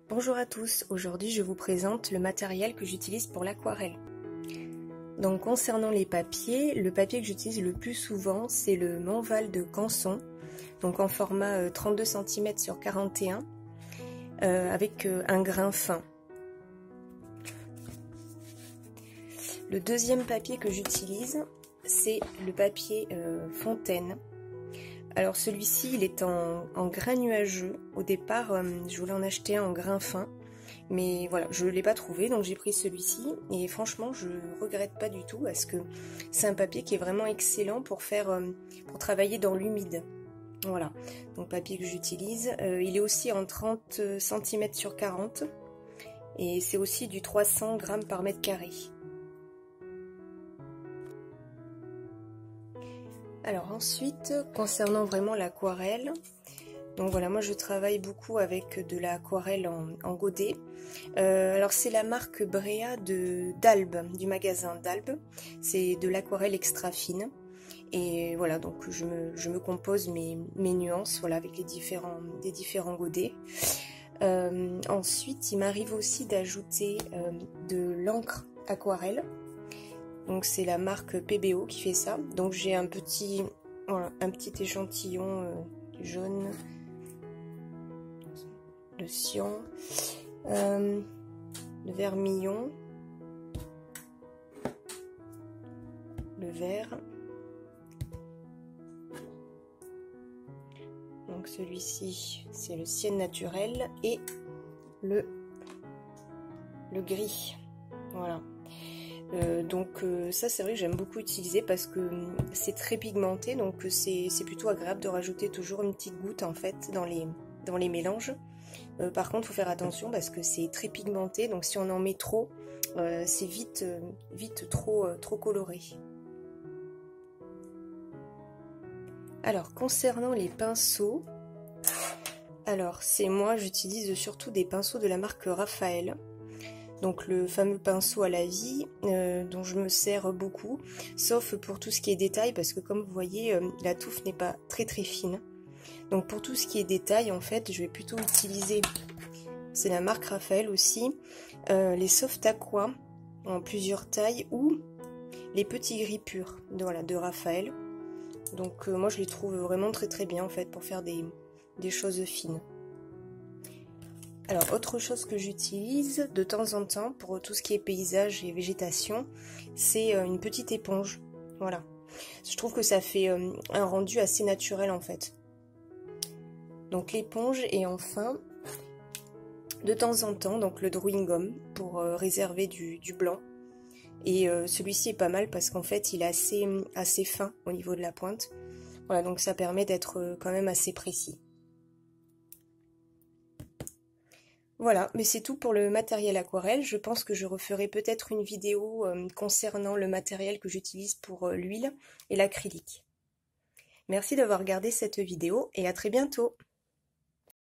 Bonjour à tous, aujourd'hui je vous présente le matériel que j'utilise pour l'aquarelle. Donc concernant les papiers, le papier que j'utilise le plus souvent c'est le Montval de Canson, donc en format 32 cm sur 41 avec un grain fin. Le deuxième papier que j'utilise c'est le papier Fontaine. Alors celui-ci il est en grain nuageux. Au départ je voulais en acheter un en grain fin, mais voilà, je ne l'ai pas trouvé, donc j'ai pris celui-ci et franchement je regrette pas du tout parce que c'est un papier qui est vraiment excellent pour travailler dans l'humide. Voilà, donc papier que j'utilise. Il est aussi en 30 cm sur 40 et c'est aussi du 300 g par mètre carré. Alors ensuite, concernant vraiment l'aquarelle, donc voilà, moi je travaille beaucoup avec de l'aquarelle en godet. Alors c'est la marque Brea d'Albe, du magasin d'Albe. C'est de l'aquarelle extra fine. Et voilà, donc je me compose mes nuances, voilà, avec les différents godets. Ensuite, il m'arrive aussi d'ajouter de l'encre aquarelle. Donc c'est la marque PBO qui fait ça. Donc j'ai un petit échantillon jaune, le cyan, le vermillon, le vert. Donc celui-ci c'est le ciel naturel et le gris. Voilà. Ça c'est vrai que j'aime beaucoup utiliser parce que c'est très pigmenté, donc c'est plutôt agréable de rajouter toujours une petite goutte en fait dans les mélanges. Par contre il faut faire attention parce que c'est très pigmenté, donc si on en met trop c'est vite trop coloré. Alors concernant les pinceaux, alors moi j'utilise surtout des pinceaux de la marque Raphaël. Donc le fameux pinceau à la vie dont je me sers beaucoup, sauf pour tout ce qui est détail parce que comme vous voyez la touffe n'est pas très fine. Donc pour tout ce qui est détail en fait je vais plutôt utiliser, c'est la marque Raphaël aussi, les soft aqua en plusieurs tailles ou les petits gris purs de Raphaël. Donc moi je les trouve vraiment très bien en fait pour faire des choses fines. Alors autre chose que j'utilise de temps en temps pour tout ce qui est paysage et végétation, c'est une petite éponge. Voilà, je trouve que ça fait un rendu assez naturel en fait. Donc l'éponge et enfin de temps en temps donc le drawing gum pour réserver du blanc. Et celui-ci est pas mal parce qu'en fait il est assez fin au niveau de la pointe. Voilà, donc ça permet d'être quand même assez précis. Voilà, mais c'est tout pour le matériel aquarelle. Je pense que je referai peut-être une vidéo concernant le matériel que j'utilise pour l'huile et l'acrylique. Merci d'avoir regardé cette vidéo et à très bientôt.